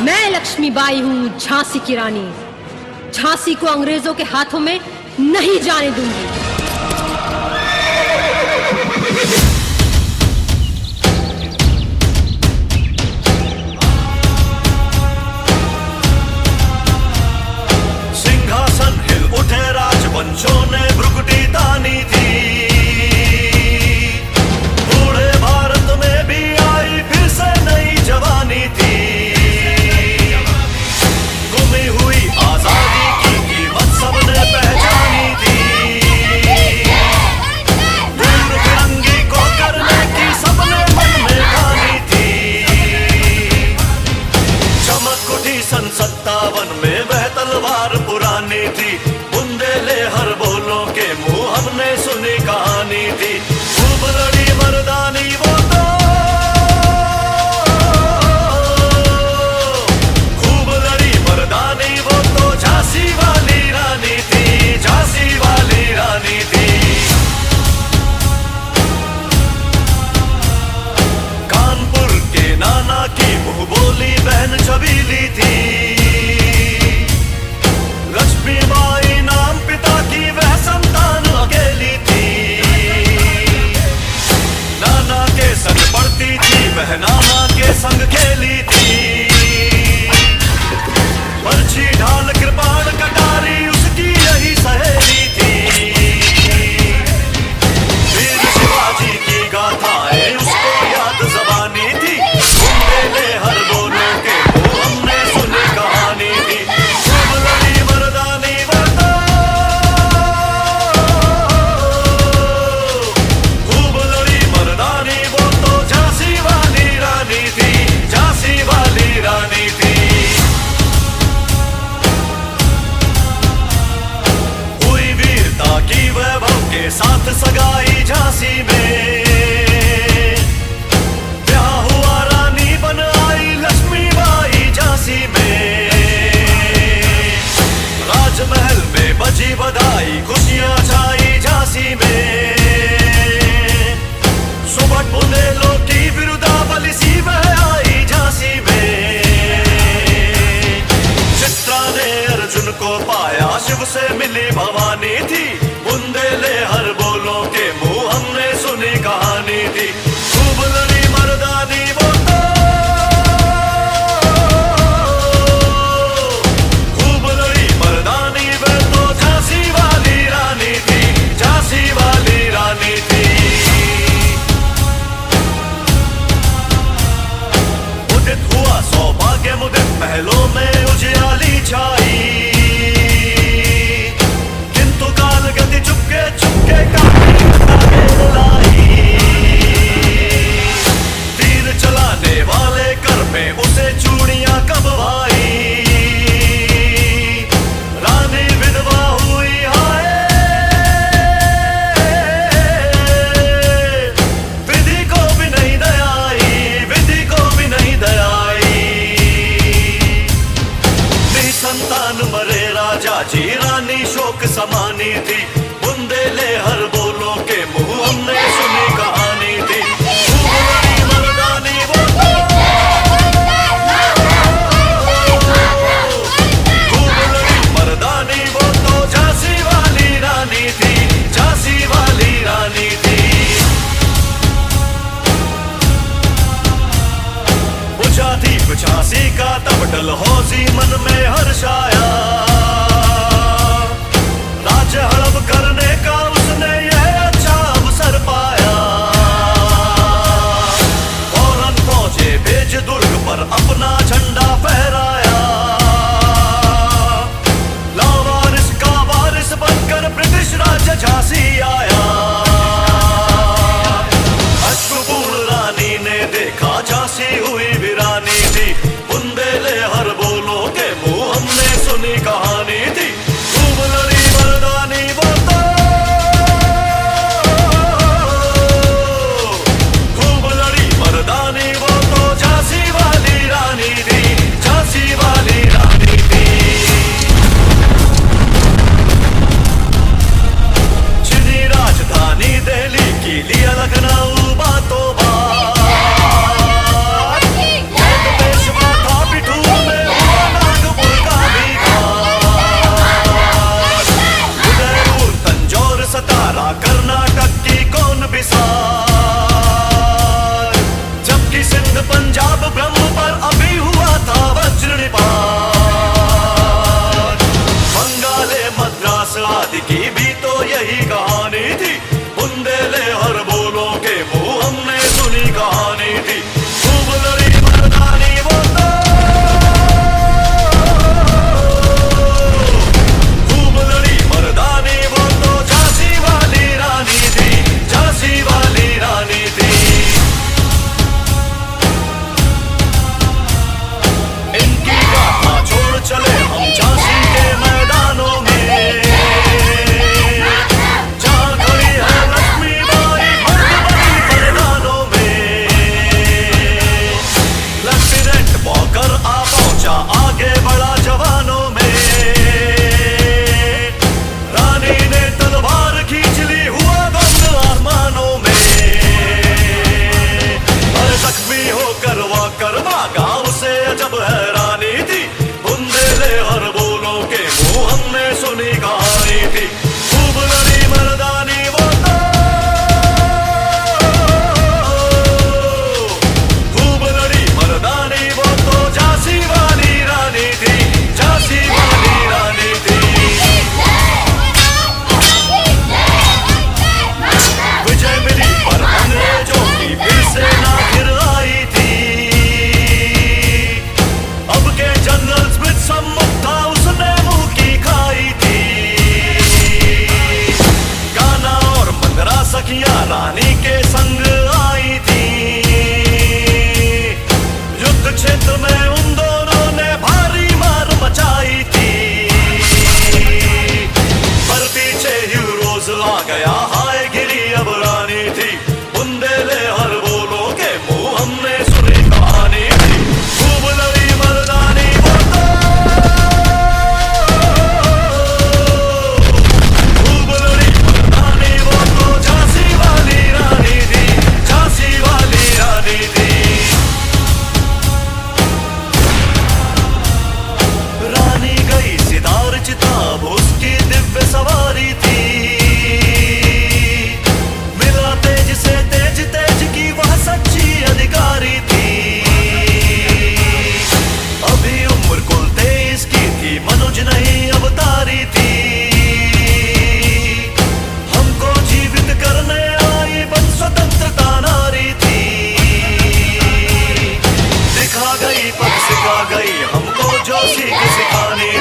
मैं लक्ष्मीबाई हूँ, झांसी की रानी। झांसी को अंग्रेजों के हाथों में नहीं जाने दूंगी। सिंहासन हिल उठे, राजवंशों ने भ्रुकुटी तानी थी। बूढ़े भारत में भी आई फिर से नई जवानी थी। गुमी हुई आजादी की कीमत सबने पहचानी थी। वीर फिरंगी को करने की सबने मन में ठानी थी। चमक उठी सन 57 में वह तलवार पुरानी थी। बुंदेले हर बोलों के मुंह हमने सुनी कहानी थी। खूब लड़ी मर्दानी वो तो, खूब लड़ी मर्दानी वो तो झांसी वाली रानी थी, झांसी वाली रानी थी। कानपुर के नाना की मुंह बोली बहन छबीली थी। लक्ष्मीबाई नाम पिता की वह संतान अकेली थी। नाना के संग पढ़ती थी वह, नाना के संग खेली थी। बर्छी ढाल कृपाण कटारी उसकी यही सहेली थी। वीर शिवाजी की गाथाएं उसको याद ज़बानी थी। बुंदेले हर बोलों के मुंह हमने सुनी कहानी थी। खूब लड़ी मर्दानी वो तो, खूब लड़ी मर्दानी वो तो झांसी वाली रानी थी, झांसी वाली रानी थी। हुई वीरता की वैभव के साथ सगाई झांसी में। ब्याह हुआ, रानी बन आई लक्ष्मीबाई झांसी में। राजमहल में बजी बधाई, खुशियां छाई झांसी में। सुबह बुंदेलों की बिरुदावली सी वह आई झांसी में। चित्रा ने अर्जुन को पाया, शिव से मिली भवानी थी। बुंदेले हर बोलों के मुंह हमने सुनी कहानी थी। खूब लड़ी मर्दानी वो तो, खूब लड़ी मर्दानी वह तो झांसी वाली रानी थी, झांसी वाली रानी थी। उदित हुआ सौभाग्य मुदित, महलों में उजियाली छाई। किंतु काल गति चुपके चुपके काफी आगे लाई। तीर चलाने वाले कर में उसे चूड़ियां कब भाई। रानी विधवा हुई हाय, विधि को भी नहीं दयाई, विधि को भी नहीं दयाई। निसंतान मरे राजा जी, रानी शोक समानी थी। बुंदेले हर बोलों के मुंह हमने सुनी कहानी थी। खूब लड़ी मर्दानी वो तो, खूब लड़ी मर्दानी वो तो झांसी वाली रानी थी, झांसी वाली रानी थी। बुझा दीप झांसी का तब डलहौजी मन में हर्षाया। राज्य हड़प करने का उसने यह अच्छा अवसर पाया। फौरन फौजे भेज दुर्ग पर अपना झंडा फहराया। लावारिस का वारिस बनकर ब्रिटिश राज्य झांसी आया। अश्रुपूर्ण रानी ने देखा झांसी हुई वीरानी थी। बुंदेले हर बोलों के मुंह हमने सुनी कहानी थी। खूब लड़ी मर्दानी वो प्रेसिडेंट वॉकर आ पहुंचा, आगे बढ़ा जवानों में। रानी ने तलवार खींच ली, हुआ बंद आसमानों में। हर जख्मी होकर वॉकर भागा, उसे अजब हैरानी थी। बुंदेले हर बोलों के मुंह हमने सुनी कहानी थी। खूब लड़ी मर्दानी वो तो, खूब लड़ी मर्दानी वो तो झांसी वाली रानी थी, झांसी वाली रानी थी। विजय मिली पर अंग्रेजों की फिर से ना गिर आई थी। अब के जनरल स्मिथ सम्मुख था, उसने मुंह की खाई थी। गाना और मंगरा सखियां रानी के संग आई थी। युद्ध क्षेत्र में उन दोनों ने भारी मार मचाई थी। पर पीछे हीरोज आ गया, हाय गिरी अब रानी थी। बुंदेले हर बोलों के मुंह हमने सुनी कहानी थी। खूब लड़ी मर्दानी वो तो, खूब लड़ी मर्दानी वो तो झांसी वाली रानी थी, झांसी वाली रानी थी। रानी गई सितार चिताब, उसकी दिव्य सवारी थी। मिला तेज से तेज, तेज की वह सच्ची अधिकारी थी। अभी उम्र कुल 23 की थी, मनुज नहीं अवतारी थी। हमको जीवित करने आई बन स्वतंत्रता नारी थी। दिखा गई पथ सिखा गई हमको जो सीख सिखानी